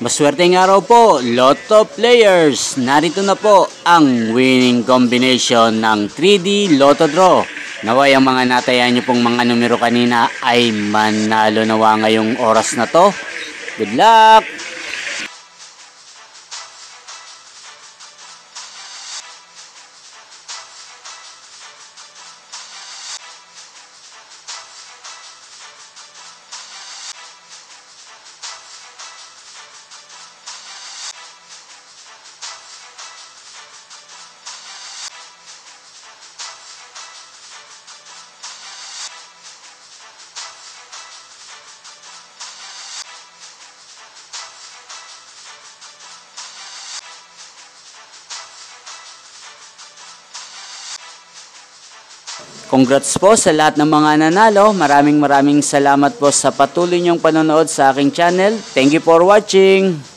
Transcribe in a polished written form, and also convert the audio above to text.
Maswerteng araw po, Lotto players! Narito na po ang winning combination ng 3D Lotto Draw. Naway ang mga nataya nyo pong mga numero kanina ay manalo nawa ngayong oras na to. Good luck! Congrats po sa lahat ng mga nanalo. Maraming salamat po sa patuloy niyong panonood sa aking channel. Thank you for watching.